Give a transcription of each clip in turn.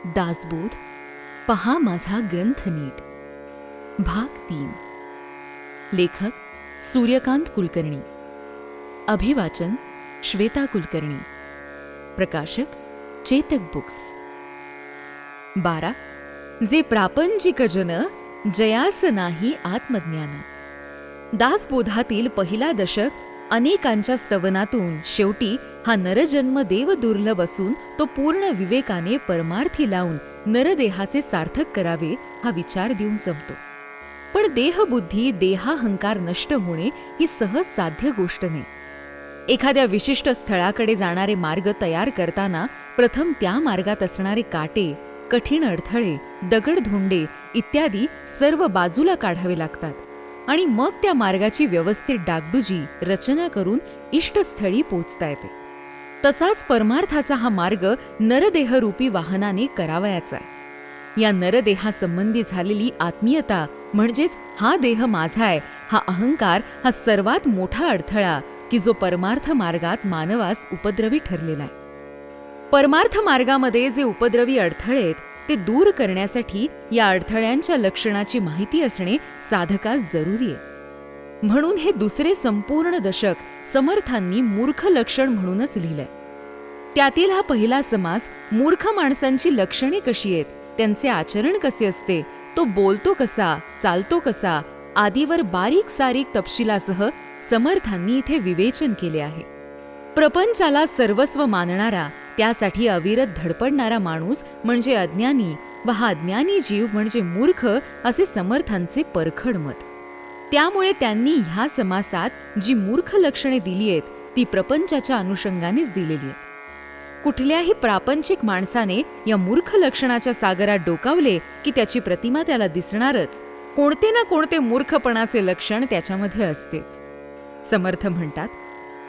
दासबोध पहा माझा ग्रंथ नीट. भाग 3. लेखक सूर्यकांत कुलकर्णी. अभिवाचन श्वेता कुलकर्णी. प्रकाशक चेतक बुक्स. 12. जे प्रापंचिक जन जयास नाही आत्मज्ञान. दासबोधातील पहिला दशक अनेकांच्या स्तवनातून शेवटी हा नरजन्म देव दुर्लभ असून तो पूर्ण विवेकाने परमार्थी लावून नरदेहाचे सार्थक करावे हा विचार देऊन संपतो. पण देहबुद्धी देहाहंकार नष्ट होणे ही सहज साध्य गोष्ट नाही. एखाद्या विशिष्ट स्थळाकडे जाणारे मार्ग तयार करताना प्रथम त्या मार्गात असणारे काटे, कठीण अडथळे, दगडधोंडे इत्यादी सर्व बाजूला काढावे लागतात आणि मग त्या मार्गाची व्यवस्थित डागडुजी रचना करून इष्टस्थळी पोचता येते. तसाच परमार्थाचा हा मार्ग नरदेहरूपी वाहनाने करावयाचा आहे. या नरदेहासंबंधी झालेली आत्मीयता म्हणजेच हा देह माझा आहे हा अहंकार हा सर्वात मोठा अडथळा की जो परमार्थ मार्गात मानवास उपद्रवी ठरलेला आहे. परमार्थ मार्गामध्ये जे उपद्रवी अडथळे आहेत ते दूर करण्यासाठी या अडथळ्यांच्या लक्षणाची माहिती असणे साधकास जरुरी आहे. म्हणून हे दुसरे संपूर्ण दशक समर्थांनी मूर्ख लक्षण म्हणूनच लिहिलंय. त्यातील हा पहिला समास मूर्ख माणसांची लक्षणे कशी आहेत, त्यांचे आचरण कसे असते, तो बोलतो कसा, चालतो कसा आदीवर बारीक सारीक तपशिलासह समर्थांनी इथे विवेचन केले आहे. प्रपंचाला सर्वस्व मानणारा, त्यासाठी अविरत धडपडणारा माणूस म्हणजे अज्ञानी व हा अज्ञानी जीव म्हणजे मूर्ख असे समर्थांचे परखड मत. त्यामुळे त्यांनी ह्या समासात जी मूर्ख लक्षणे दिली आहेत ती प्रपंचाच्या अनुषंगानेच दिलेली आहेत. कुठल्याही प्रापंचिक माणसाने या मूर्ख लक्षणाच्या सागरात डोकावले की त्याची प्रतिमा त्याला दिसणारच. कोणते ना कोणते मूर्खपणाचे लक्षण त्याच्यामध्ये असतेच. समर्थ म्हणतात,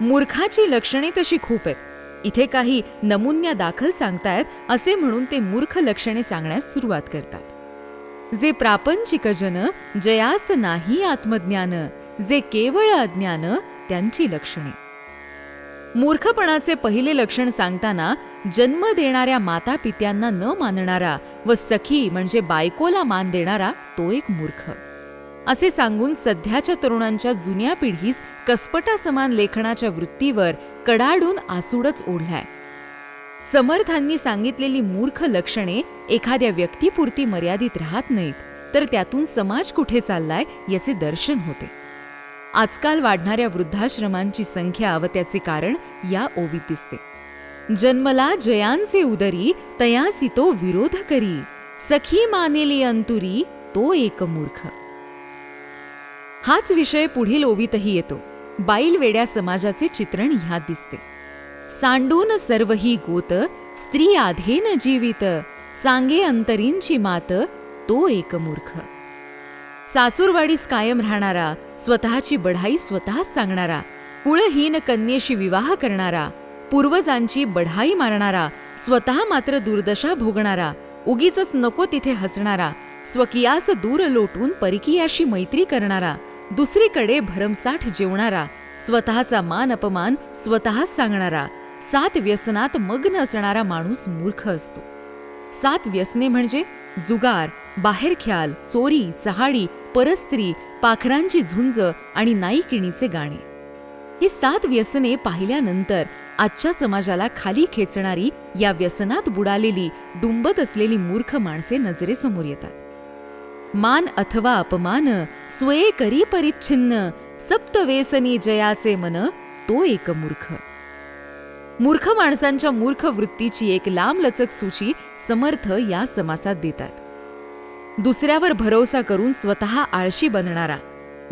मूर्खाची लक्षणे तशी खूप आहेत. इथे काही नमुन्या दाखल सांगतायत असे म्हणून ते मूर्ख लक्षणे सांगण्यास सुरुवात करतात. जे प्रापंचिक जन जयास नाही आत्मज्ञान, जे केवळ अज्ञान त्यांची लक्षणे. मूर्खपणाचे पहिले लक्षण सांगताना जन्म देणाऱ्या माता पित्यांना न मानणारा व सखी म्हणजे बायकोला मान देणारा तो एक मूर्ख असे सांगून सध्याच्या तरुणांच्या जुन्या पिढीस कसपटा समान लेखनाच्या वृत्तीवर कडाडून आसूडच ओढलाय. समर्थांनी सांगितलेली मूर्ख लक्षणे एखाद्या व्यक्तीपुरती मर्यादित राहत नाहीत, तर त्यातून समाज कुठे चाललाय याचे दर्शन होते. आजकाल वाढणाऱ्या वृद्धाश्रमांची संख्या व त्याचे कारण या ओवीत दिसते. जन्मला जयांचे उदरी तयासी तो विरोध करी, सखी मानेली अंतुरी तो एक मूर्ख. हाच विषय पुढील ओवीतही येतो. बाईलवेड्या समाजाचे चित्रण ह्यात दिसते. सांडून सर्वही गोत स्त्री आधेन जीवित, सांगे अंतरींची मात तो एक मूर्ख. सासूरवाडीस कायम राहणारा, स्वतःची बढाई स्वतःच सांगणारा, कुळहीन कन्येशी विवाह करणारा, पूर्वजांची बढाई मारणारा, स्वतः मात्र दुर्दशा भोगणारा, उगीचच नको तिथे हसणारा, स्वकीयास दूर लोटून परकीयाशी मैत्री करणारा, दुसरीकडे भरमसाठ जेवणारा, स्वतःचा मान अपमान स्वतःच सांगणारा, 7 व्यसनात मग्न असणारा माणूस मूर्ख असतो. 7 व्यसने म्हणजे जुगार, बाहेरख्याल, चोरी, चहाडी, परस्त्री, पाखरांची झुंज आणि नाईकिणीचे गाणे. ही 7 व्यसने पाहिल्यानंतर आजच्या समाजाला खाली खेचणारी, या व्यसनात बुडालेली, डुंबत असलेली मूर्ख माणसे नजरेसमोर येतात. मान अथवा अपमान स्वये करी परिच्छिन्न, सप्तवेसनी जयाचे मन तो एक मूर्ख. मूर्ख माणसांच्या मूर्ख वृत्तीची एक लांबलचक सूची समर्थ या समासात देतात. दुसऱ्यावर भरोसा करून स्वतः आळशी बनणारा,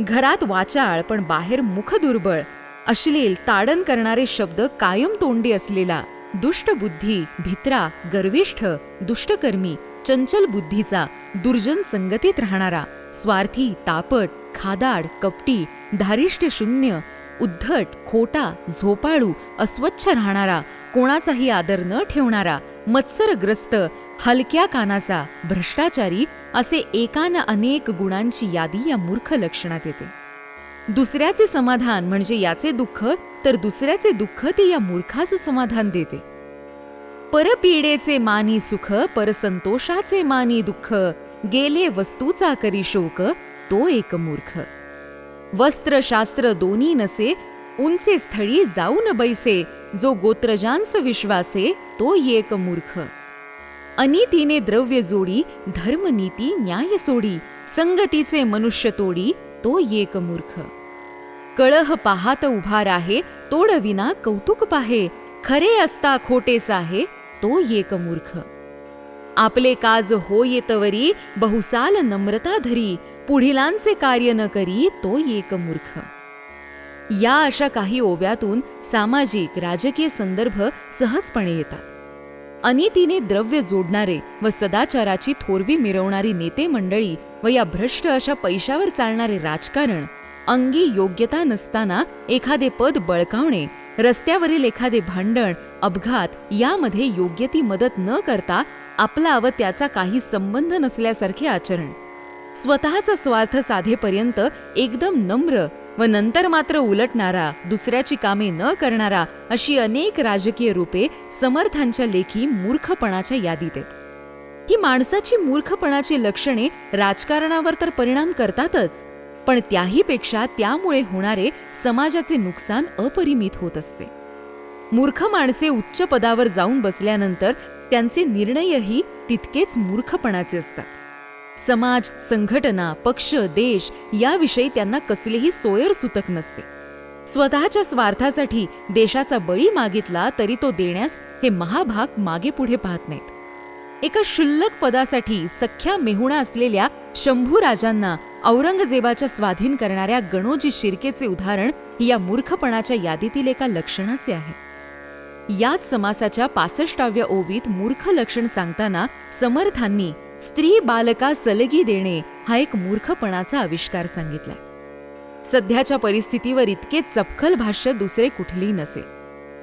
घरात वाचाळ पण बाहेर मुख दुर्बळ, अश्लील ताडण करणारे शब्द कायम तोंडी असलेला, दुष्ट बुद्धी, भित्रा, गर्विष्ठ, दुष्टकर्मी, चंचल बुद्धीचा, दुर्जन संगतीत राहणारा, स्वार्थी, तापट, खादाड, कपटी, धारिष्ट शून्य, उद्धट, खोटा, झोपाळू, अस्वच्छ राहणारा, कोणाचाही आदर न ठेवणारा, मत्सरग्रस्त, हलक्या कानाचा, भ्रष्टाचारी असे एकान अनेक गुणांची यादी या मूर्ख लक्षणात येते. दुसऱ्याचे समाधान म्हणजे याचे दुःख, तर दुसऱ्याचे दुःख ते या मूर्खाचं समाधान देते. परपीडेचे मानी सुख, परसंतोषाचे मानी दुःख, गेले वस्तूचा करी शोक, तो एक मूर्ख. वस्त्र शास्त्र दोन्ही नसे, उंचे स्थळी जाऊन बैसे, जो गोत्रजांस विश्वासे, तो एक मूर्ख. अनितीने द्रव्य जोडी, धर्म नीती न्याय सोडी, संगतीचे मनुष्य तोडी, तो एक मूर्ख. कळह पाहात उभा राहे, तोडविना कौतुक पाहे, खरे असता खोटे साहे, तो एक मूर्ख. आपले काज होय तवरी, बहुसाल नम्रता धरी, पुढिलांचे कार्य न करी, तो एक मूर्ख. या अशा काही ओव्यातून सामाजिक राजकीय संदर्भ सहजपणे येतात. अनितीने द्रव्य जोडणारे व सदाचाराची थोरवी मिरवणारी नेते मंडळी व या भ्रष्ट अशा पैशावर चालणारे राजकारण, अंगी योग्यता नसताना एखादे पद बळकावणे, रस्त्यावरील एखादे भांडण, अपघात यामध्ये योग्य ती मदत न करता आपला व त्याचा काही संबंध नसल्यासारखे आचरण, स्वतःचा स्वार्थ साधेपर्यंत एकदम नम्र व नंतर मात्र उलटणारा, दुसऱ्याची कामे न करणारा, अशी अनेक राजकीय रूपे समर्थांच्या लेखी मूर्खपणाच्या यादीत आहेत. ही माणसाची मूर्खपणाची लक्षणे राजकारणावर तर परिणाम करतातच, पण त्याहीपेक्षा त्यामुळे होणारे समाजाचे नुकसान अपरिमित होत असते. मूर्ख माणसे उच्च पदावर जाऊन बसल्यानंतर त्यांचे निर्णयही तितकेच मूर्खपणाचे असतात. समाज, संघटना, पक्ष, देश याविषयी त्यांना कसलेही सोयर सुतक नसते. स्वतःच्या स्वार्थासाठी देशाचा बळी मागितला तरी तो देण्यास हे महाभाग मागे पुढे पाहत नाहीत. एका क्षुल्लक पदासाठी सख्या मेहुणा असलेल्या शंभू राजांना औरंगजेबाच्या स्वाधीन करणाऱ्या गणोजी शिर्केचे उदाहरण या मूर्खपणाच्या यादीतील एका लक्षणाचे आहे. याच समासाच्या 65व्या ओवीत मूर्ख लक्षण सांगताना समर्थांनी स्त्री बालका सलगी देणे हा एक मूर्खपणाचा आविष्कार सांगितलाय. सध्याच्या परिस्थितीवर इतके चपखल भाष्य दुसरे कुठलेही नसेल.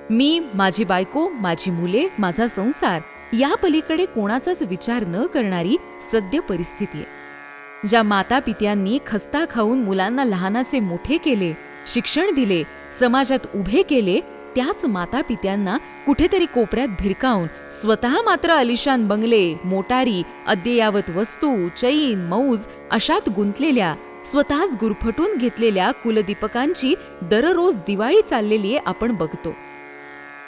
मी, माझी बायको, माझी मुले, माझा संसार या पलीकडे कोणाचाच विचार न करणारी सद्य परिस्थिती आहे. ज्या माता पित्यांनी खस्ता खाऊन मुलांना लहानाचे मोठे केले, शिक्षण दिले, समाजात उभे केले, त्याच माता पित्यांना कुठेतरी कोपऱ्यात भिरकावून स्वतः मात्र आलिशान बंगले, मोटारी, अद्ययावत वस्तू, चैन, मौज अशात गुंतलेल्या, स्वतःच गुरफटून घेतलेल्या कुलदीपकांची दररोज दिवाळी चाललेली आपण बघतो.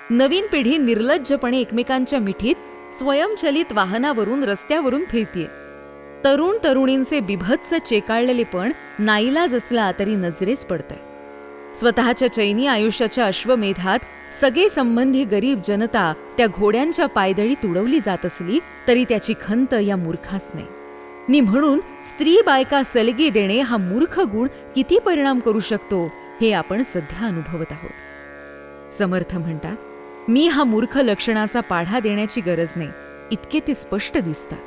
नवीन पिढी निर्लज्जपणे एकमेकांच्या मिठीत स्वयंचलित वाहनावरून रस्त्यावरून फिरतीये. तरुण तरुणींचे बिभत्स चेकाळलेलेपण नाईलाज असला तरी नजरेस पडतंय. स्वतःच्या चैनी आयुष्याच्या अश्वमेधात सगळे संबंधी गरीब जनता त्या घोड्यांच्या पायदळी तुडवली जात असली तरी त्याची खंत या मूर्खास नाही. नि म्हणून स्त्री बायका सलगी देणे हा मूर्ख गुण किती परिणाम करू शकतो हे आपण सध्या अनुभवत आहोत. समर्थ म्हणतात, मी हा मूर्ख लक्षणाचा पाढा देण्याची गरज नाही, इतके ते स्पष्ट दिसतात.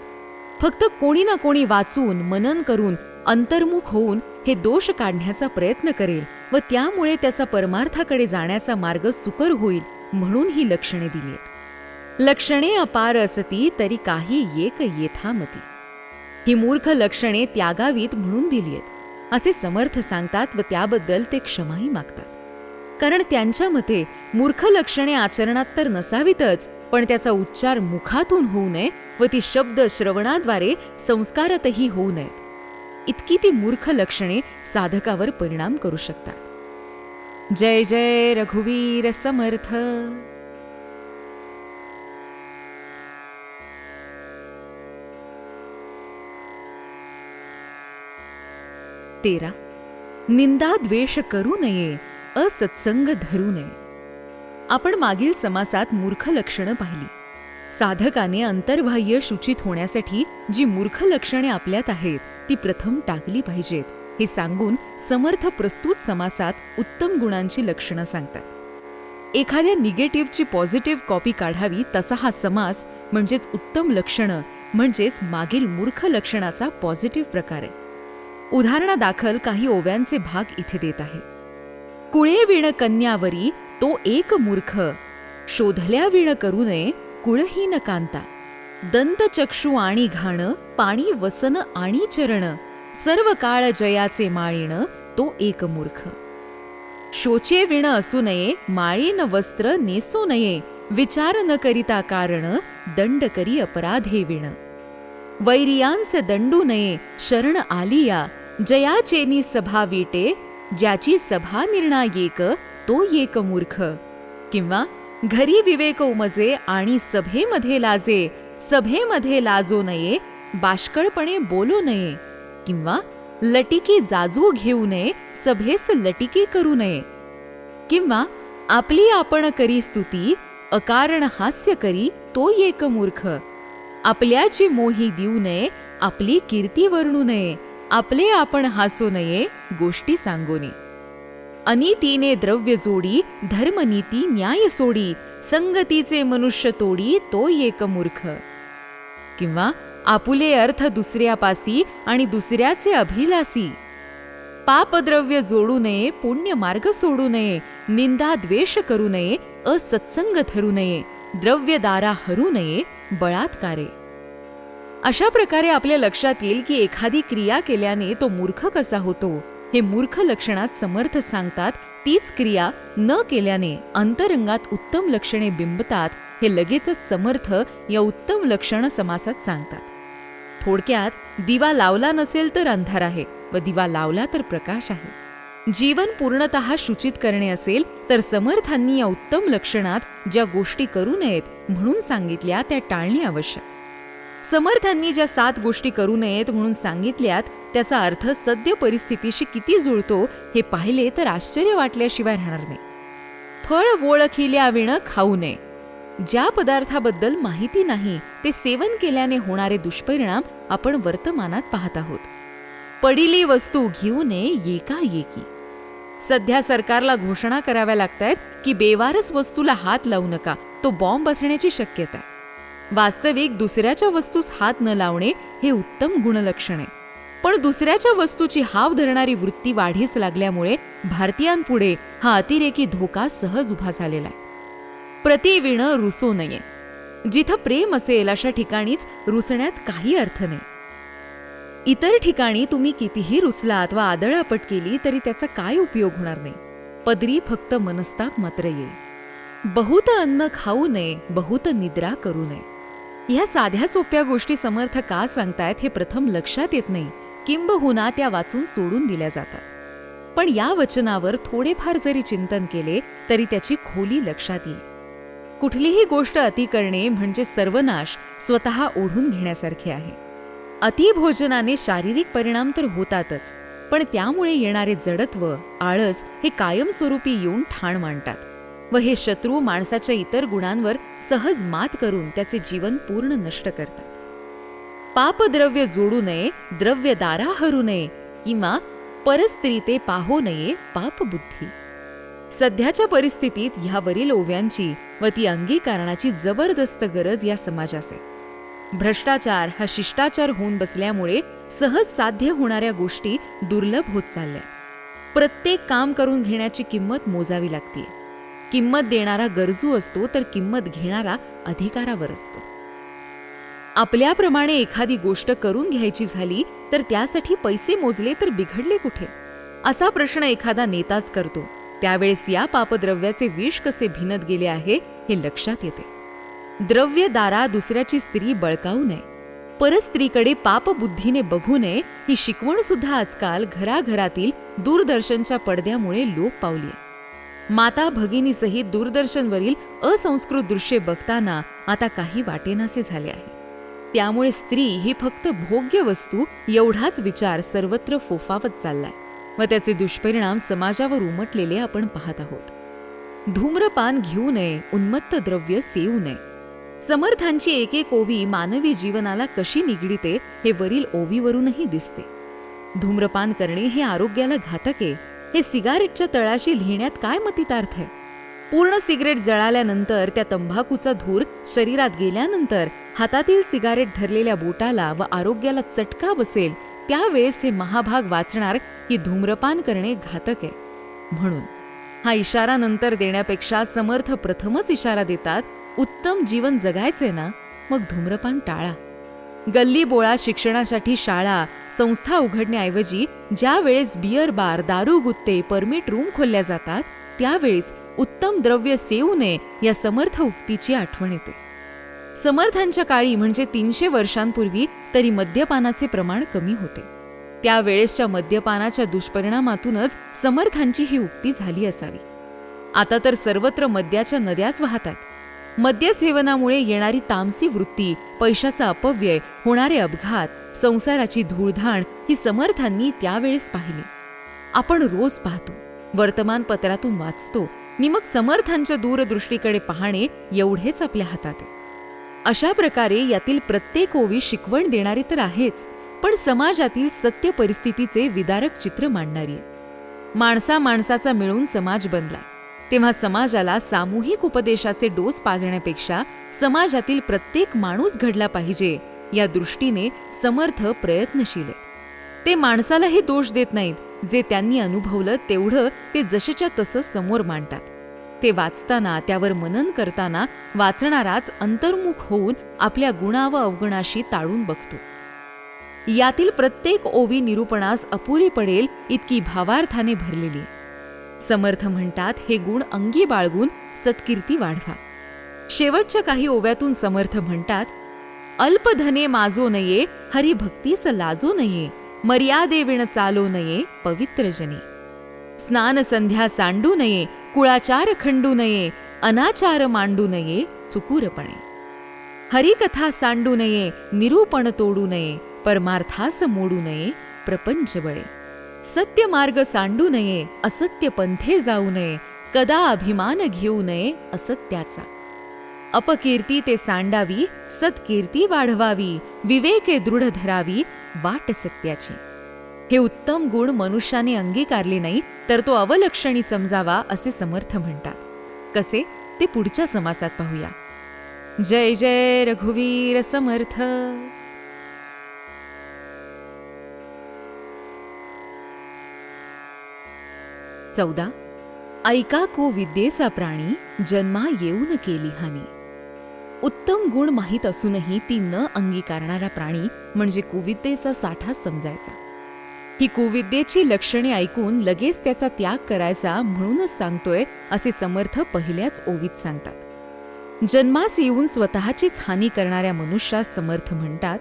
फक्त कोणी ना कोणी वाचून मनन करून अंतर्मुख होऊन हे दोष काढण्याचा प्रयत्न करेल व त्यामुळे त्याचा परमार्थाकडे जाण्याचा मार्ग सुकर होईल म्हणून ही लक्षणे दिली आहेत. लक्षणे अपार असती तरी काही एक येथामती. ही मूर्ख लक्षणे त्यागावीत म्हणून दिली आहेत असे समर्थ सांगतात व त्याबद्दल ते क्षमाही मागतात. कारण त्यांच्या मते मूर्ख लक्षणे आचरणात तर नसावीतच, पण त्याचा उच्चार मुखातून होऊ नये व ती शब्द श्रवणाद्वारे संस्कारातही होऊ नयेत. इतकी ती मूर्ख लक्षणे साधकावर परिणाम करू शकतात. जय जय रघुवीर समर्थ. 13. निंदा द्वेष करू नये, असत्संग धरू नये. आपण मागील समासात मूर्ख लक्षणं पाहिली. साधकाने अंतर्बाह्य शुचित होण्यासाठी जी मूर्ख लक्षणे आपल्यात आहेत ती प्रथम टाकली पाहिजेत हे सांगून समर्थ प्रस्तुत समासात उत्तम गुणांची लक्षणं सांगतात. एखाद्या निगेटिव्हची पॉझिटिव्ह कॉपी काढावी तसा हा समास म्हणजेच उत्तम लक्षणं म्हणजेच मागील मूर्ख लक्षणाचा पॉझिटिव्ह प्रकार आहे. उदाहरणादाखल काही ओव्यांचे भाग इथे देत आहे. कुळे विण कन्यावरी तो एक मूर्ख, शोधल्या विण करू नये कुळहीन कांता. दंतचक्षु आणि घाण, पाणी वसन आणि चरण, सर्व काळ जयाचे माळीण तो एक मूर्ख. शोचे विण असू नये, माळीन वस्त्र नेसू नये, विचार न करिता कारण, दंड करी अपराधे विण. वैरियांस दंडू नये, शरण आलिया, जयाचेनी सभा वीटे, ज्याची सभा निर्णायक, तो एक मूर्ख. किंवा घरी विवेक उमजे आणि सभेमध्ये लाजे, सभेमध्ये लाजो नये, बाष्कळपणे बोलू नये. किंवा लटिकी जाजू घेऊ नये, सभेस लटिकी करू नये. किंवा आपली आपण करी स्तुती, अकारण हास्य करी, तो एक मूर्ख. आपल्याची मोही देऊ नये, आपली कीर्ती वर्णू नये, आपले आपण हसू नये, गोष्टी सांगू नये. अनीतीने द्रव्य जोडी, धर्मनीती न्याय सोडी, संगतीचे मनुष्य तोडी, तो एक मूर्ख. किंवा आपुले अर्थ दुसऱ्यापासी आणि दुसऱ्याचे अभिलासी. पापद्रव्य जोडू नये, पुण्य मार्ग सोडू नये, निंदा द्वेष करू नये, असत्संग धरू नये, द्रव्यदारा हरू नये, बळात्कारे. अशा प्रकारे आपल्या लक्षात येईल की एखादी क्रिया केल्याने तो मूर्ख कसा होतो हे मूर्ख लक्षणात समर्थ सांगतात. तीच क्रिया न केल्याने अंतरंगात उत्तम लक्षणे बिंबतात हे लगेचच समर्थ या उत्तम लक्षण समासात सांगतात. थोडक्यात, दिवा लावला नसेल तर अंधार आहे व दिवा लावला तर प्रकाश आहे. जीवन पूर्णतः शुचित करणे असेल तर समर्थांनी या उत्तम लक्षणात ज्या गोष्टी करू नयेत म्हणून सांगितल्या त्या टाळणे आवश्यक. समर्थांनी ज्या 7 गोष्टी करू नयेत म्हणून सांगितल्यात त्याचा अर्थ सद्य परिस्थितीशी किती जुळतो हे पाहिले तर आश्चर्य वाटल्याशिवाय राहणार नाही. फळ ओळखिल्याविण खाऊ नये. ज्या पदार्थाबद्दल माहिती नाही ते सेवन केल्याने होणारे दुष्परिणाम आपण वर्तमानात पाहत आहोत. पडिली वस्तू घेऊ नये एकाएकी. सध्या सरकारला घोषणा कराव्या लागतायत की बेवारस वस्तूला हात लावू नका, तो बॉम्ब असण्याची शक्यता आहे. वास्तविक दुसऱ्याच्या वस्तूस हात न लावणे हे उत्तम गुणलक्षण आहे. पण दुसऱ्याच्या वस्तूची हाव धरणारी वृत्ती वाढीस लागल्यामुळे भारतीयांपुढे हा अतिरेकी धोका सहज उभा झालेला आहे. प्रतिविण रुसू नये. जिथं प्रेम असेल अशा ठिकाणीच रुसण्यात काही अर्थ नाही. इतर ठिकाणी तुम्ही कितीही रुसलात वा आदळापट केली तरी त्याचा काय उपयोग होणार नाही. पदरी फक्त मनस्ताप मात्र येईल. बहुत अन्न खाऊ नये, बहुत निद्रा करू नये. ह्या साध्या सोप्या गोष्टी समर्थ का सांगतायत हे प्रथम लक्षात येत नाही, किंबहुना त्या वाचून सोडून दिल्या जातात. पण या वचनावर थोडेफार जरी चिंतन केले तरी त्याची खोली लक्षात येईल. कुठलीही गोष्ट अति करणे म्हणजे सर्वनाश स्वतः ओढून घेण्यासारखे आहे. अतिभोजनाने शारीरिक परिणाम तर होतातच, पण त्यामुळे येणारे जडत्व, आळस हे कायमस्वरूपी येऊन ठाण मांडतात व हे शत्रू माणसाच्या इतर गुणांवर सहज मात करून त्याचे जीवन पूर्ण नष्ट करतात. पापद्रव्य जोडू नये, द्रव्यदारा हरू नये, किंवा परस्त्रीते पाहो नये, पापबुद्धी. सध्याच्या परिस्थितीत ह्यावरील ओव्यांची व ती अंगीकारणाची जबरदस्त गरज या समाजास आहे. भ्रष्टाचार हा शिष्टाचार होऊन बसल्यामुळे सहज साध्य होणाऱ्या गोष्टी दुर्लभ होत चालल्या. प्रत्येक काम करून घेण्याची किंमत मोजावी लागते. किंमत देणारा गरजू असतो तर किंमत घेणारा अधिकारावर असतो. आपल्याप्रमाणे एखादी गोष्ट करून घ्यायची झाली तर त्यासाठी पैसे मोजले तर बिघडले कुठे, असा प्रश्न एखादा नेताच करतो. त्यावेळेस या पापद्रव्याचे विष कसे भिनत गेले आहे हे लक्षात येते. द्रव्यदारा दुसऱ्याची स्त्री बळकावू नये, परस्त्रीकडे पापबुद्धीने बघू नये ही शिकवण सुद्धा आजकाल घराघरातील दूरदर्शनच्या पडद्यामुळे लोप पावली आहे. माता भगिनीसहित दूरदर्शनवरील असंस्कृत दृश्ये बघताना आता काही वाटेनासे झाले आहे. त्यामुळे स्त्री ही फक्त भोग्य वस्तू एवढाच विचार सर्वत्र फोफावत चाललाय व त्याचे दुष्परिणाम समाजावर उमटलेले आपण पाहत आहोत. धूम्रपान घेऊ नये, उन्मत्त द्रव्य सेवू नये. समर्थांची एक एक ओवी मानवी जीवनाला कशी निगडिते हे वरील ओवीवरूनही दिसते. धूम्रपान करणे हे आरोग्याला घातक आहे हे सिगारेटच्या तळाशी लिहिण्यात काय मतितार्थ आहे. पूर्ण सिगरेट जळाल्यानंतर त्या तंबाखूचा धूर शरीरात गेल्यानंतर हातातील सिगारेट धरलेल्या बोटाला व आरोग्याला चटका बसेल त्यावेळेस हे महाभाग वाचणार की धूम्रपान करणे घातक आहे. म्हणून हा इशारा नंतर देण्यापेक्षा समर्थ प्रथमच इशारा देतात, उत्तम जीवन जगायचे ना मग धूम्रपान टाळा. गल्ली बोळा शिक्षणासाठी शाळा संस्था उघडण्याऐवजी ज्या वेळेस बियर बार, दारू गुत्ते, परमिट रूम खोलल्या जातात त्यावेळेस उत्तम द्रव्य सेवू नये या समर्थ उक्तीची आठवण येते. समर्थांच्या काळी म्हणजे 300 वर्षांपूर्वी तरी मद्यपानाचे प्रमाण कमी होते. त्यावेळेसच्या मद्यपानाच्या दुष्परिणामातूनच समर्थांची ही उक्ती झाली असावी. आता तर सर्वत्र मद्याच्या नद्याच वाहतात. मद्यसेवनामुळे येणारी तामसी वृत्ती, पैशाचा अपव्यय, होणारे अपघात, संसाराची धूळधाण ही समर्थांनी त्यावेळेस पाहिली. आपण रोज पाहतो, वर्तमानपत्रातून वाचतो, नि मग समर्थांच्या दूरदृष्टीकडे पाहणे एवढेच आपल्या हातात आहे. अशा प्रकारे यातील प्रत्येक ओवी शिकवण देणारी तर आहेच, पण समाजातील सत्य परिस्थितीचे विदारक चित्र मांडणारी आहे. माणसा माणसाचा मिळून समाज बनलाय, तेव्हा समाजाला सामूहिक उपदेशाचे डोस पाजण्यापेक्षा समाजातील प्रत्येक माणूस घडला पाहिजे या दृष्टीने समर्थ प्रयत्नशील आहेत. ते माणसालाही दोष देत नाहीत. जे त्यांनी अनुभवलं तेवढं ते जसेच्या तसं समोर मांडतात. ते वाचताना, त्यावर मनन करताना वाचणाराच अंतर्मुख होऊन आपल्या गुणा व अवगुणाशी ताळून बघतो. यातील प्रत्येक ओवी निरूपणास अपुरी पडेल इतकी भावार्थाने भरलेली आहे. समर्थ म्हणतात, हे गुण अंगी बाळगून सत्कीर्ती वाढवा. शेवटच्या काही ओव्यातून समर्थ म्हणतात, अल्पधने माजो नये, हरिभक्तीस लाजो नये, मर्यादेविण चालो नये, पवित्र जने. स्नान संध्या सांडू नये, कुळाचार खंडू नये, अनाचार मांडू नये, चुकूरपणे. हरिकथा सांडू नये, निरूपण तोडू नये, परमार्थास मोडू नये, प्रपंच बळे. सत्य मार्ग सांडू नये, असत्य पंथे जाऊ नये, कदा अभिमान घेऊ नये असत्याचा. अपकीर्ती ते सांडावी, सत्कीर्ती वाढवावी, विवेके दृढ धरावी, वाट सत्याची. हे उत्तम गुण मनुष्याने अंगीकारले नाही तर तो अवलक्षणी समजावा असे समर्थ म्हणतात. कसे ते पुढच्या समासात पाहूया. जय जय रघुवीर समर्थ. 14. ऐका को विद्येचा प्राणी, जन्मा येऊन केली हानी. उत्तम गुण माहीत असूनही ती न अंगीकारणारा प्राणी म्हणजे कुविद्येचा साठा समजायचा. ही कुविद्येची लक्षणे ऐकून लगेच त्याचा त्याग करायचा म्हणूनच सांगतोय असे समर्थ पहिल्याच ओवीत सांगतात. जन्मास येऊन स्वतःचीच हानी करणाऱ्या मनुष्यास समर्थ म्हणतात,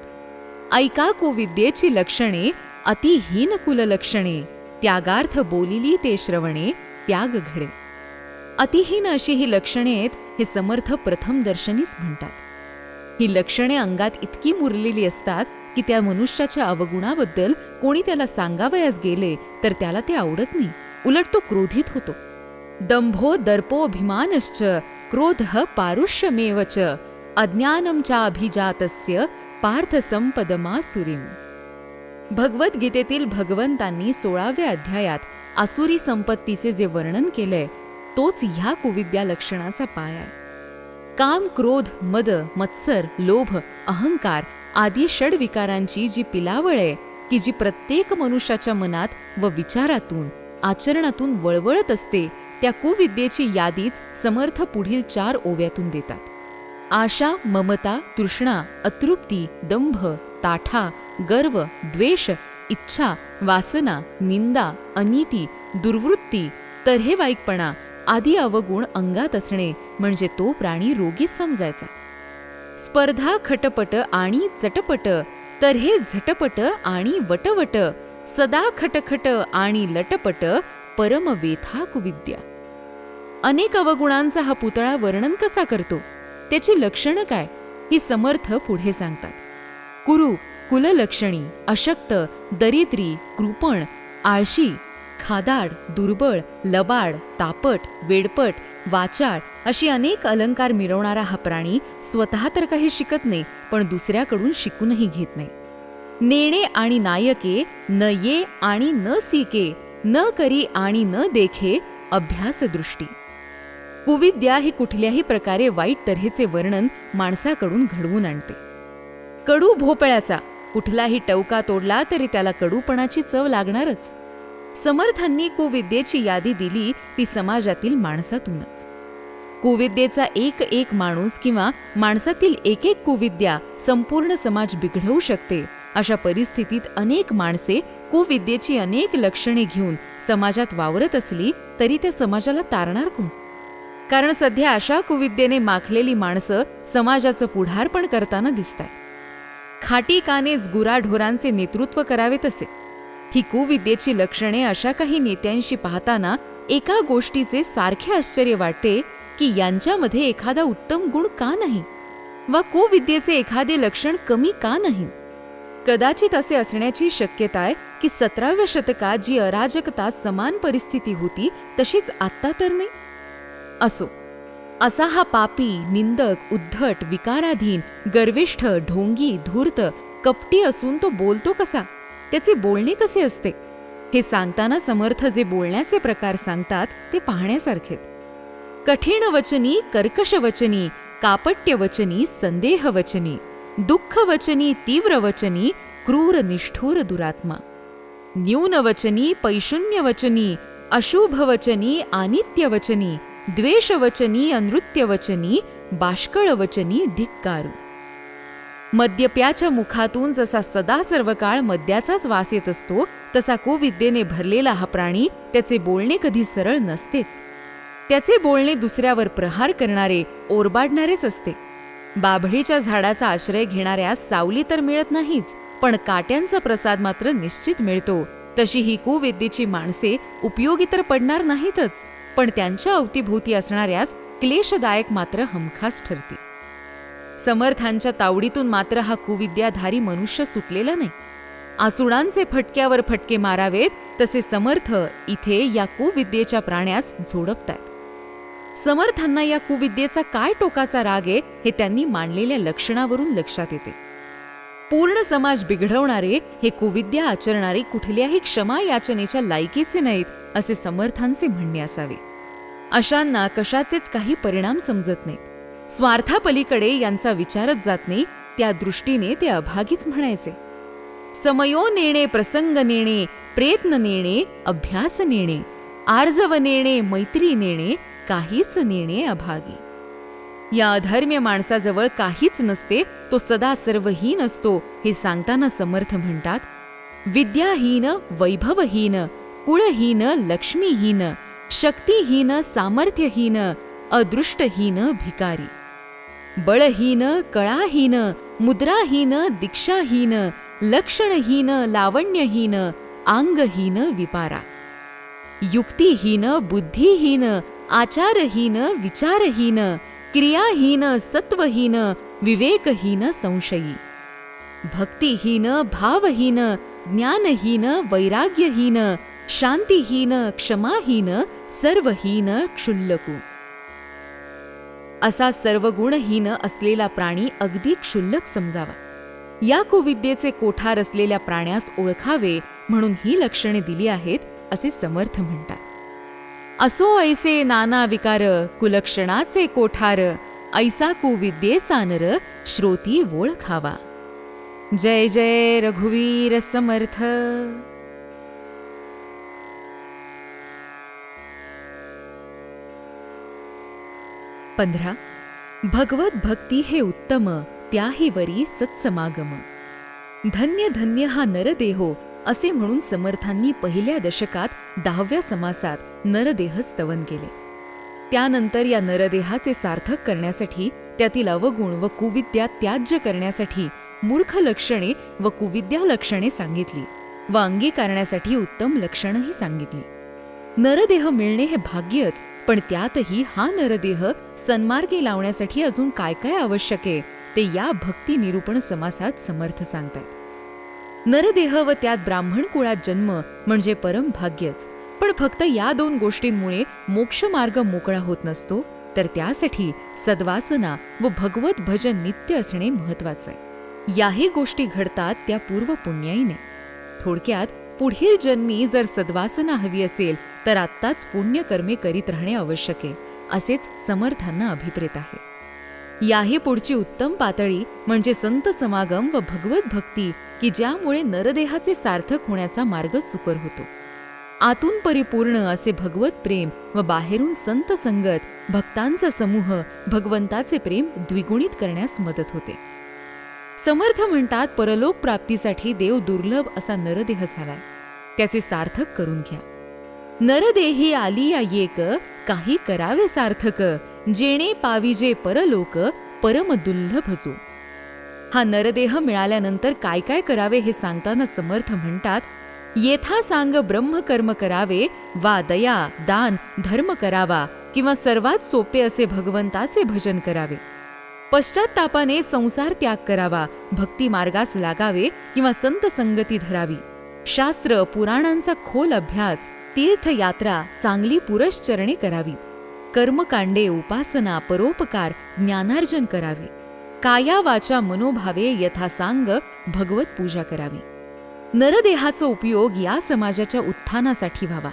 ऐका को विद्येची लक्षणे, अतिहीन कुल लक्षणे, त्यागार्थ बोलिली ते श्रवणे, त्याग घडे. अतिहीन अशी ही लक्षणे आहेत हे समर्थ प्रथम दर्शनीच म्हणतात. ही लक्षणे अंगात इतकी मुरलेली असतात की त्या मनुष्याच्या अवगुणाबद्दल कोणी त्याला सांगावयास गेले तर त्याला ते आवडत नाही, उलट तो क्रोधित होतो. दंभो दर्पोभिमानश्च क्रोधः पारुष्यमेव च, अज्ञानं चाभिजातस्य पार्थ संपदमासुरीम. भगवद्गीतेतील भगवंतांनी 16व्या अध्यायात आसुरी संपत्तीचे जे वर्णन केलंय तोच ह्या कुविद्या लक्षणाचा पाय आहे. काम, क्रोध, मद, मत्सर, लोभ, अहंकार आदी षड्विकारांची जी पिलावळ आहे की जी प्रत्येक मनुष्याच्या मनात व विचारातून, आचरणातून वळवळत असते, त्या कुविद्येची यादीच समर्थ पुढील 4 ओव्यातून देतात. आशा, ममता, तृष्णा, अतृप्ती, दंभ, ताठा, गर्व, द्वेष, इच्छा, वासना, निंदा, अनीती, दुर्वृत्ती, तऱ्हेवाईकपणा आदी अवगुण अंगात असणे म्हणजे तो प्राणी रोगीच समजायचा. स्पर्धा, खटपट आणि चटपट, तऱ्हे झटपट आणि वटवट, सदा खटखट आणि लटपट, परमवेथा कुविद्या. अनेक अवगुणांचा हा पुतळा वर्णन कसा करतो, त्याची लक्षणं काय ही समर्थ पुढे सांगतात. कुरु, कुललक्षणी, अशक्त, दरिद्री, कृपण, आळशी, खादाड, दुर्बळ, लबाड, तापट, वेडपट, वाचाळ अशी अनेक अलंकार मिरवणारा हा प्राणी स्वतः तर काही शिकत नाही पण दुसऱ्याकडून शिकूनही घेत नाही. नेणे आणि नायके, न ये आणि न सीके, न करी आणि न देखे, अभ्यास दृष्टी. कुविद्या ही कुठल्याही प्रकारे वाईट तऱ्हेचे वर्णन माणसाकडून घडवून आणते. कडू भोपळ्याचा कुठलाही टवका तोडला तरी त्याला कडूपणाची चव लागणारच. समर्थांनी कुविद्येची यादी दिली ती समाजातील माणसातूनच. कुविद्येचा एक एक माणूस किंवा माणसातील एक एक कुविद्या संपूर्ण समाज बिघडवू शकते. अशा परिस्थितीत अनेक माणसे कुविद्येची अनेक लक्षणे घेऊन समाजात वावरत असली तरी त्या समाजाला तारणार कोण? कारण सध्या अशा कुविद्येने माखलेली माणसं समाजाचं पुढारपण करताना दिसतात. खाटी कानेच गुराढोरांचे नेतृत्व करावे तसे. ही कुविद्येची लक्षणे अशा काही नेत्यांशी पाहताना एका गोष्टीचे सारखे आश्चर्य वाटते की यांच्यामध्ये एखादा उत्तम गुण का नाही, वा कुविद्येचे एखादे लक्षण कमी का नाही. कदाचित असे असण्याची शक्यता आहे की 17व्या शतकात जी अराजकता समान परिस्थिती होती तशीच आत्ता तर नाही. असो, असा हा पापी, निंदक, उद्धट, विकाराधीन, गर्विष्ठ, ढोंगी, धूर्त, कपटी असून तो बोलतो कसा, त्याचे बोलणे कसे असते, हे सांगताना समर्थ जे बोलण्याचे प्रकार सांगतात ते पाहण्यासारखे. कठीण वचनी, कर्कश वचनी, कापट्य वचनी, संदेह वचनी, दुःख वचनी, तीव्र वचनी, क्रूर निष्ठुर दुरात्मा, न्यून वचनी, पैशून्य वचनी, अशुभ वचनी, अनित्य वचनी, द्वेष वचनी, अनृत्य वचनी, बाष्कळ वचनी, धिक्कारू. मद्यप्याच्या मुखातून जसा सदा सर्व काळ मद्याचाच वास येत असतो तसा कुविद्येने भरलेला हा प्राणी त्याचे बोलणे कधी सरळ नसतेच. त्याचे बोलणे दुसऱ्यावर प्रहार करणारे, ओरबाडणारेच असते. बाभळीच्या झाडाचा आश्रय घेणाऱ्यास सावली तर मिळत नाहीच, पण काट्यांचा प्रसाद मात्र निश्चित मिळतो. तशी ही कुविद्येची माणसे उपयोगी तर पडणार नाहीतच, पण त्यांच्या अवतीभोवती असणाऱ्यास क्लेशदायक मात्र हमखास ठरते. समर्थांच्या तावडीतून मात्र हा कुविद्याधारी मनुष्य सुटलेला नाही. आसुडांचे फटक्यावर फटके मारावेत तसे समर्थ इथे या कुविद्येच्या प्राण्यास झोडपतायत. समर्थांना या कुविद्येचा काय टोकाचा राग आहे हे त्यांनी मांडलेल्या लक्षणावरून लक्षात येते. पूर्ण समाज बिघडवणारे हे कुविद्या आचरणारे कुठल्याही क्षमा याचनेच्या लायकीचे नाहीत असे समर्थांचे म्हणणे असावे. अशांना कशाचेच काही परिणाम समजत नाहीत. स्वार्थापलीकडे यांचा विचारच जात नाही, त्या दृष्टीने ते अभागीच म्हणायचे. समयो नेणे, प्रसंग नेणे, प्रयत्न नेणे, अभ्यास नेणे, आर्जव नेणे, मैत्री नेणे, काहीच नेणे अभागी. या अधर्म्य माणसाजवळ काहीच नसते, तो सदा सर्वहीन असतो हे सांगताना समर्थ म्हणतात, विद्याहीन, वैभवहीन, कुळहीन, लक्ष्मीहीन, शक्तिहीन, सामर्थ्यहीन, अदृष्टहीन भिकारी, बळहीन, कळाहीन, मुद्राहीन, दीक्षाहीन, लक्षणहीन, लावण्यहीन, आंगहीन विपारा, युक्तिहीन, बुद्धिहीन, आचारहीन, विचारहीन, क्रियाहीन, सत्वहीन, विवेकहीन, संशयी, भक्तिहीन, भावहीन, ज्ञानहीन, वैराग्यहीन, शांतिहीन, क्षमाहीन, सर्वहीन, क्षुल्लकू. असा सर्वगुणहीन असलेला प्राणी अगदी क्षुल्लक समजावा. या कुविद्येचे कोठार असलेल्या प्राण्यास ओळखावे म्हणून ही लक्षणे दिली आहेत असे समर्थ म्हणतात. असो ऐसे नाना विकार, कुलक्षणाचे कोठार, ऐसा कुविद्येचा नर, श्रोती ओळखावा. जय जय रघुवीर समर्थ. 15. भगवत भक्ती हे उत्तम, त्याही वरी सत्समागम. धन्य धन्य हा नरदेहो असे म्हणून समर्थांनी पहिल्या दशकात 10व्या समासात नरदेह स्तवन केले. त्यानंतर या नरदेहाचे सार्थक करण्यासाठी, त्यातील अवगुण व कुविद्या त्याज्य करण्यासाठी मूर्ख लक्षणे व कुविद्या लक्षणे सांगितली व अंगीकारण्यासाठी उत्तम लक्षणही सांगितली. नरदेह मिळणे हे भाग्यच, पण त्यातही हा नरदेह सन्मार्गे लावण्यासाठी अजून काय काय आवश्यक आहे ते या भक्ती निरूपण समासात समर्थ सांगतात. नरदेह व त्यात ब्राह्मण कुळात जन्म म्हणजे परम भाग्यच, पण फक्त या 2 गोष्टींमुळे मोक्ष मार्ग मोकळा होत नसतो, तर त्यासाठी सद्वासना व भगवत भजन नित्य असणे महत्वाचे आहे. याही गोष्टी घडतात त्या पूर्व पुण्याईने. थोडक्यात पुढील जन्मी जर सद्वासना हवी असेल तर आत्ताच पुण्यकर्मे करीत राहणे आवश्यक आहे, असेच समर्थांना अभिप्रेत आहे. याही पुढची उत्तम पातळी म्हणजे संत समागम व भगवत भक्ती, की ज्यामुळे नरदेहाचे सार्थक होण्याचा मार्ग सुकर होतो. आतून परिपूर्ण असे भगवत प्रेम व बाहेरून संत संगत, भक्तांचा समूह भगवंताचे प्रेम द्विगुणित करण्यास मदत होते. समर्थ म्हणतात, परलोक प्राप्तीसाठी देव दुर्लभ असा नरदेह झालाय, त्याचे सार्थक करून घ्या. नरदेही आलिया येक, काही करावे सार्थक, जेणे पाविजे परलोक, परम दुर्लभ जो. हा नरदेह मिळाल्यानंतर काय काय करावे हे सांगताना समर्थ म्हणतात, येथा सांग ब्रह्मकर्म करावे, वा दया दान धर्म करावा, किंवा सर्वात सोपे असे भगवंताचे भजन करावे. पश्चात्तापाने संसार त्याग करावा, भक्ती मार्गास लागावे, किंवा संत संगती धरावी. शास्त्र पुराणांचा खोल अभ्यास, तीर्थयात्रा, चांगली पुरश्चरणे करावी. कर्मकांडे, उपासना, परोपकार, ज्ञानार्जन करावे. काया वाचा मनोभावे यथासांग भगवत पूजा करावी. नरदेहाचा उपयोग या समाजाच्या उत्थानासाठी व्हावा,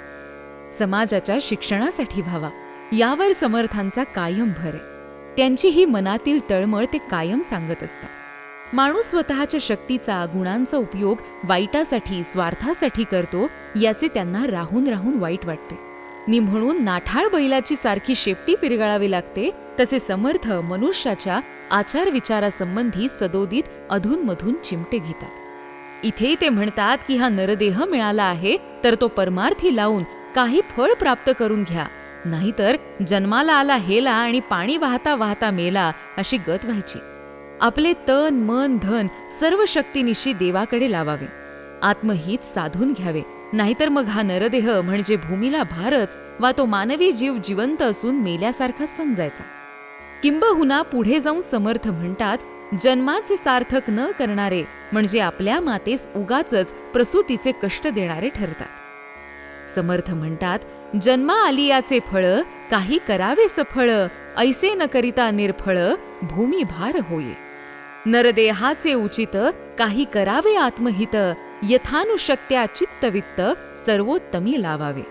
समाजाच्या शिक्षणासाठी व्हावा, यावर समर्थांचा कायम भर आहे. त्यांची ही मनातील तळमळ ते कायम सांगत असतात. माणूस स्वतःच्या शक्तीचा, गुणांचा उपयोग वाईटासाठी, स्वार्थासाठी करतो, याचे त्यांना राहून राहून वाईट वाटते. नि म्हणून नाठाळ बैलाची सारखी शेपटी पिरगाळावी लागते, तसे समर्थ मनुष्याच्या आचार विचारासंबंधी सदोदित अधूनमधून चिमटे घेतात. इथे ते म्हणतात की हा नरदेह मिळाला आहे तर तो परमार्थी लावून काही फळ प्राप्त करून घ्या, नाहीतर जन्माला आला हेला आणि पाणी वाहता वाहता मेला, अशी गत व्हायची. आपले तन मन धन सर्व शक्तीनिशी देवाकडे लावावे, आत्महित साधून घ्यावे, नाहीतर मग हा नरदेह म्हणजे भूमीला भारच, वा तो मानवी जीव जिवंत असून मेल्यासारखा समजायचा. किंबहुना पुढे जाऊन समर्थ म्हणतात, जन्माचे सार्थक न करणारे म्हणजे आपल्या मातेस उगाचच प्रसूतीचे कष्ट देणारे ठरतात. समर्थ म्हणतात, जन्मा आलियाचे फळ, काही करावे सफळ, ऐसे न करिता निर्फळ, भूमी भार होये. नरदेहाचे उचित, काही करावे आत्महित, यथानुशक्त्या चित्तवित्त, सर्वोत्तमी लावावे.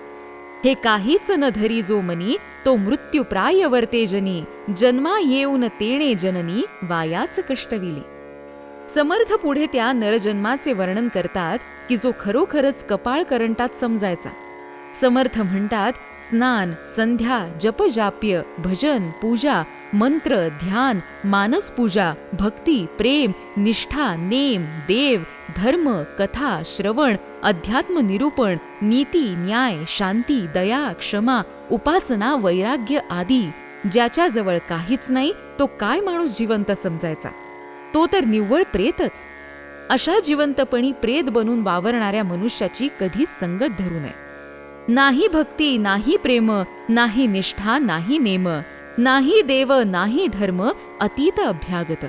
हे काहीच न धरी जो मनी, तो मृत्यू प्राय वर्ते जनी, जन्मा येऊन तेणे जननी, वायाच कष्टविली. समर्थ पुढे त्या नरजन्माचे वर्णन करतात की जो खरोखरच कपाळ करंटात समजायचा. समर्थ म्हणतात, स्नान, संध्या, जपजाप्य, भजन, पूजा, मंत्र, ध्यान, मानस पूजा, भक्ती, प्रेम, निष्ठा, नेम, देव, धर्म, कथा, श्रवण, अध्यात्म निरूपण, नीती, न्याय, शांती, दया, क्षमा, उपासना, वैराग्य आदी ज्याच्याजवळ काहीच नाही, तो काय माणूस जिवंत समजायचा? तो तर निव्वळ प्रेतच. अशा जिवंतपणी प्रेत बनून वावरणाऱ्या मनुष्याची कधीच संगत धरू नये. नाही भक्ती, नाही प्रेम, नाही निष्ठा, नाही नेम, नाही देव, नाही धर्म, अतीत अभ्यागत.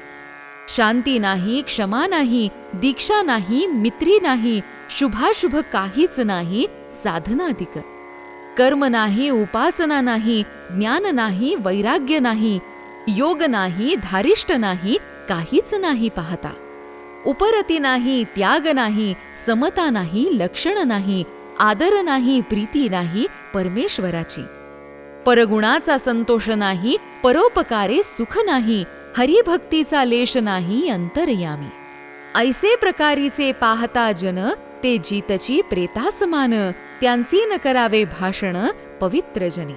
शांती नाही, क्षमा नाही, दीक्षा नाही, मित्री नाही, शुभाशुभ काहीच नाही, साधनाधिक. कर्म नाही, उपासना नाही, ज्ञान नाही, वैराग्य नाही, योग नाही, धारिष्ट नाही, काहीच नाही पाहता. उपरती नाही, त्याग नाही, समता नाही, लक्षण नाही, आदर नाही, प्रीती नाही परमेश्वराची. परगुणाचा संतोष नाही, परोपकारे सुख नाही, हरिभक्तीचा लेश नाही, अंतर्यामी. ऐसे प्रकारीचे पाहता जन, ते जीतची प्रेता समान, त्यांसी न करावे भाषण, पवित्र जनी.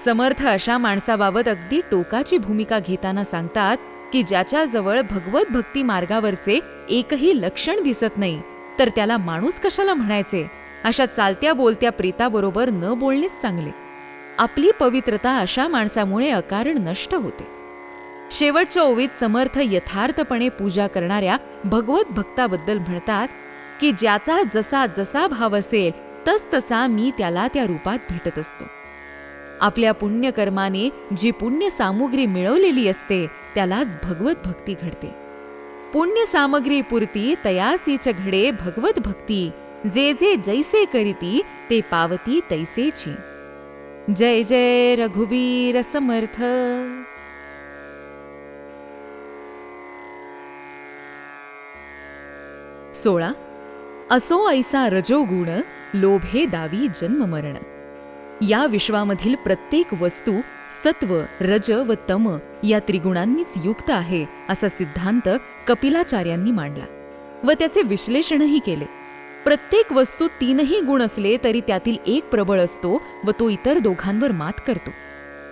समर्थ अशा माणसाबाबत अगदी टोकाची भूमिका घेताना सांगतात की ज्याच्याजवळ भगवत भक्ती मार्गावरचे एकही लक्षण दिसत नाही, तर त्याला माणूस कशाला म्हणायचे? अशा चालत्या बोलत्या प्रेताबरोबर न बोलणेच चांगले. आपली पवित्रता अशा माणसामुळे अकारण नष्ट होते. शेवटच्या ओवीत समर्थ यथार्थपणे पूजा करणाऱ्या भगवत भक्ताबद्दल म्हणतात की ज्याचा जसा जसा भाव असेल तसतसा मी त्याला त्या रूपात भेटत असतो. आपल्या पुण्यकर्माने जी पुण्य सामुग्री मिळवलेली असते त्यालाच भगवत भक्ती घडते. पुण्य सामग्री पुरती तयासीच घडे भगवत भक्ती, जे जे जैसे करीती ते पावती तैसेची. जय जय रघुवीर समर्थ. 16. असो ऐसा रजोगुण, लोभे दावी जन्म मरण. या विश्वामधील प्रत्येक वस्तू सत्व, रज व तम या त्रिगुणांनीच युक्त आहे असा सिद्धांत कपिलाचार्यांनी मांडला व त्याचे विश्लेषणही केले. प्रत्येक वस्तू तीनही गुण असले तरी त्यातील एक प्रबळ असतो व तो इतर दोघांवर मात करतो.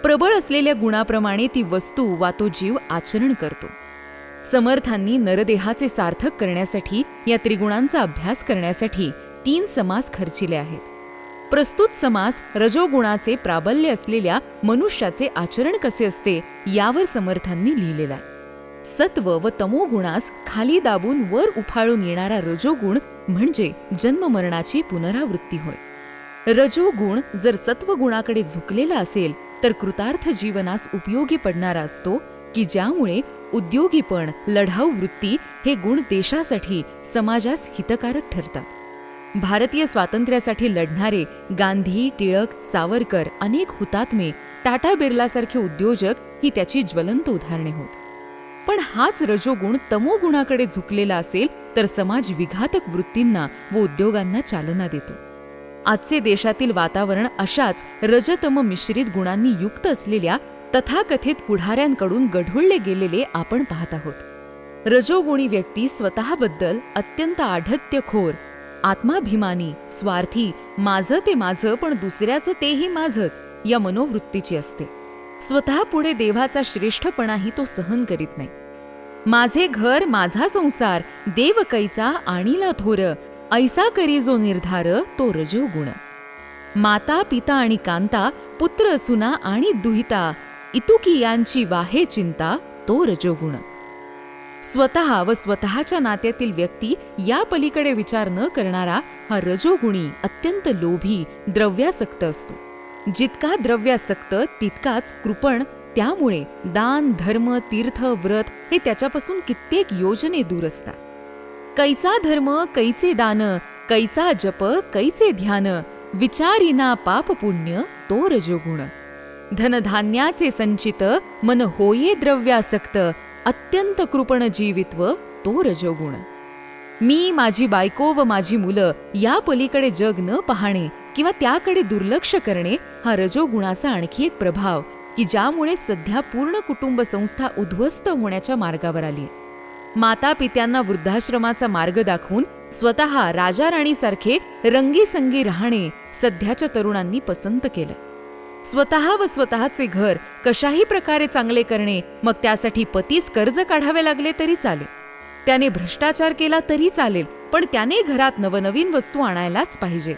प्रबळ असलेल्या गुणाप्रमाणे ती वस्तू वा तो जीव आचरण करतो. समर्थांनी नरदेहाचे सार्थक करण्यासाठी या त्रिगुणांचा अभ्यास करण्यासाठी 3 समास खर्चिले आहेत. प्रस्तुत समास रजोगुणाचे प्राबल्य असलेल्या मनुष्याचे आचरण कसे असते यावर समर्थांनी लिहिलेला आहे. सत्व व तमोगुणास खाली दाबून वर उफाळून येणारा रजोगुण म्हणजे जन्ममरणाची पुनरावृत्ती होय. रजोगुण जर सत्वगुणाकडे झुकलेला असेल तर कृतार्थ जीवनास उपयोगी पडणारा असतो, की ज्यामुळे उद्योगीपण, लढाऊ वृत्ती हे गुण देशासाठी, समाजास हितकारक ठरतात. भारतीय स्वातंत्र्यासाठी लढणारे गांधी, टिळक, सावरकर, अनेक हुतात्मे, टाटा बिर्लासारखे उद्योजक ही त्याची ज्वलंत उदाहरणे होत. पण हाच रजोगुण तमोगुणाकडे झुकलेला असेल तर समाज विघातक वृत्तींना व उद्योगांना चालना देतो. आजचे देशातील वातावरण अशाच रजतम मिश्रित गुणांनी युक्त असलेल्या तथाकथित पुढाऱ्यांकडून गढुळले गेलेले आपण पाहत आहोत. रजोगुणी व्यक्ती स्वतःबद्दल अत्यंत आढत्यखोर, आत्माभिमानी, स्वार्थी, माझं ते माझं पण दुसऱ्याचं तेही माझंच या मनोवृत्तीची असते. स्वतः पुढे देवाचा श्रेष्ठपणाही तो सहन करीत नाही. माझे घर माझा संसार, देव कैचा आणीला थोर, ऐसा करी जो निर्धार तो रजोगुण. माता पिता आणि कांता, पुत्र सुना आणि दुहिता, इतुकी यांची वाहे चिंता तो रजोगुण. स्वतः व स्वतःच्या नात्यातील व्यक्ती या पलीकडे विचार न करणारा हा रजोगुणी अत्यंत लोभी, द्रव्यासक्त असतो. जितका द्रव्यासक्त तितकाच कृपण. त्यामुळे दान, धर्म, तीर्थ, व्रत हे त्याच्यापासून कित्येक योजने दूर असतात. कैचा धर्म कैचे दान, कैचा जप कैचे ध्यान, विचारिना पाप पुण्य तो रजोगुण. धनधान्याचे संचित, मन होये द्रव्यासक्त, अत्यंत कृपण जीवित्व तो रजोगुण. मी, माझी बायको व माझी मुलं या पलीकडे जग न पाहणे किंवा त्याकडे दुर्लक्ष करणे हा रजोगुणाचा आणखी एक प्रभाव, की ज्यामुळे सध्या पूर्ण कुटुंब संस्था उद्ध्वस्त होण्याच्या मार्गावर आली. माता पित्यांना वृद्धाश्रमाचा मार्ग दाखवून स्वतः राजा राणीसारखे रंगीसंगी राहणे सध्याच्या तरुणांनी पसंत केलं. स्वतः व स्वतःचे घर कशाही प्रकारे चांगले करणे, मग त्यासाठी पतीस कर्ज काढावे लागले तरी चालेल, त्याने भ्रष्टाचार केला तरी चालेल, पण त्याने घरात नवनवीन वस्तू आणायलाच पाहिजे.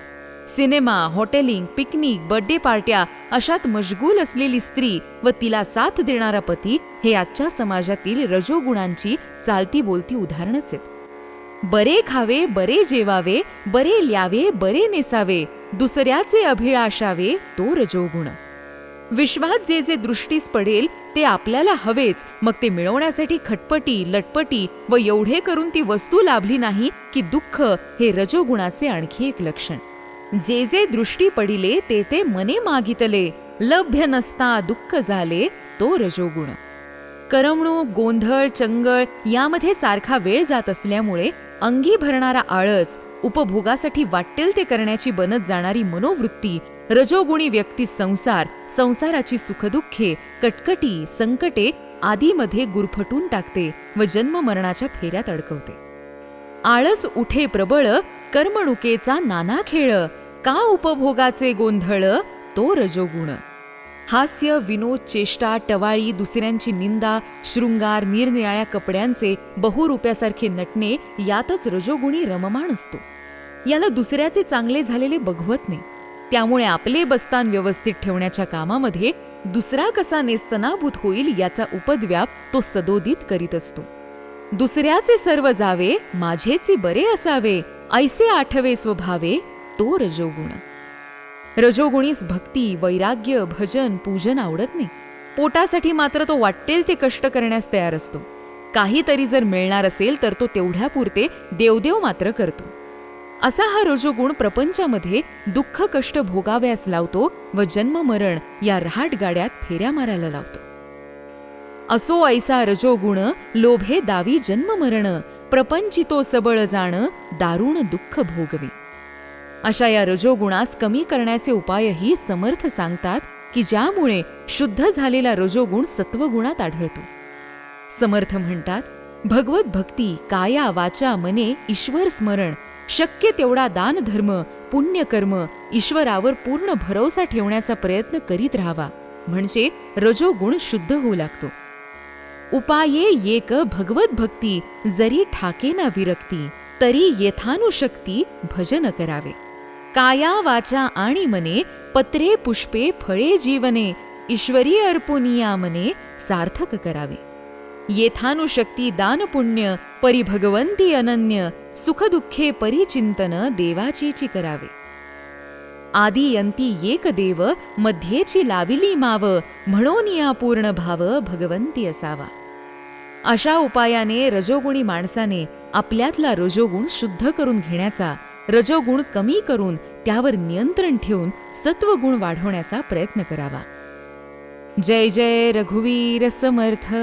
सिनेमा, हॉटेलिंग, पिकनिक, बर्थडे पार्ट्या अशात मशगूल असलेली स्त्री व तिला साथ देणारा पती हे आजच्या समाजातील रजोगुणांची चालती बोलती उदाहरणच आहेत. बरे खावे, बरे जेवावे, बरे ल्यावे, बरे नेसावे, दुसऱ्याचे अभिलाषावे तो रजोगुण. विश्वात जे जे दृष्टीस पडेल ते आपल्याला हवेच, मग ते मिळवण्यासाठी खटपटी, लटपटी व एवढे करून ती वस्तू लाभली नाही की दुःख हे रजोगुणाचे आणखी एक लक्षण. जे जे दृष्टी पडिले ते ते मने मागितले, लभ्य नसता दुःख झाले तो रजोगुण. करमणूक, गोंधळ, चंगळ यामध्ये सारखा वेळ जात असल्यामुळे अंगी भरणारा आळस, उपभोगासाठी वाटेल ते करण्याची बनत जाणारी मनोवृत्ती रजोगुणी व्यक्ती संसार, संसाराची सुखदुःखे, कटकटी, संकटे आदीमध्ये गुरफटून टाकते व जन्ममरणाच्या फेऱ्यात अडकवते. आळस उठे प्रबळ, कर्मणुकेचा नाना खेळ, का उपभोगाचे गोंधळ तो रजोगुण. हास्य, विनोद, चेष्टा, टवाळी, दुसऱ्यांची निंदा, शृंगार, निरनिराळ्या कपड्यांचे, बहुरुप्यासारखे नटणे यातच रजोगुणी रममाण असतो. याला दुसऱ्याचे चांगले झालेले बघवत नाही. त्यामुळे आपले बस्तान व्यवस्थित ठेवण्याच्या कामामध्ये दुसरा कसा नेस्तनाभूत होईल याचा उपद्व्याप तो सदोदित करीत असतो. दुसऱ्याचे सर्व जावे, माझेची बरे असावे, ऐसे आठवे स्वभावे तो रजोगुण. रजोगुणीस भक्ती, वैराग्य, भजन, पूजन आवडत नाही. पोटासाठी मात्र तो वाटेल ते कष्ट करण्यास तयार असतो. काहीतरी जर मिळणार असेल तर तो तेवढ्यापुरते देवदेव मात्र करतो. असा हा रजोगुण प्रपंचामध्ये दुःख कष्ट भोगाव्यास लावतो व जन्ममरण या रहाट गाड्यात फेऱ्या मारायला लावतो. असो ऐसा रजोगुण, लोभे दावी जन्ममरण, प्रपंचितो सबळ जाण, दारुण दुःख भोगवे. अशा या रजोगुणास कमी करण्याचे उपायही समर्थ सांगतात, की ज्यामुळे शुद्ध झालेला रजोगुण सत्वगुणात आढळतो. समर्थ म्हणतात, भगवत भक्ती, काया वाचा मने ईश्वर स्मरण, शक्य तेवढा दान धर्म, पुण्यकर्म, ईश्वरावर पूर्ण भरोसा ठेवण्याचा प्रयत्न करीत राहावा, म्हणजे रजोगुण शुद्ध होऊ लागतो. उपाये येक भगवत भक्ती, जरी ठाके ना विरक्ती, तरी येथानुशक्ती भजन करावे. काया वाचा आणि मने पत्रे पुष्पे फळे जीवने ईश्वरी अर्पुनिया मने सार्थक करावे. येथानुशक्ती दान पुण्य परिभगवंती अनन्य सुखदुःखे परिचिंतन देवाचीची करावे. आदी अंती एक देव मध्येची लाविली माव म्हणून या पूर्ण भाव भगवंती असावा. अशा उपायाने रजोगुणी माणसाने आपल्यातला रजोगुण शुद्ध करून घेण्याचा, रजोगुण कमी करून त्यावर नियंत्रण ठेवून सत्वगुण वाढवण्याचा प्रयत्न करावा. जय जय रघुवीर समर्थ.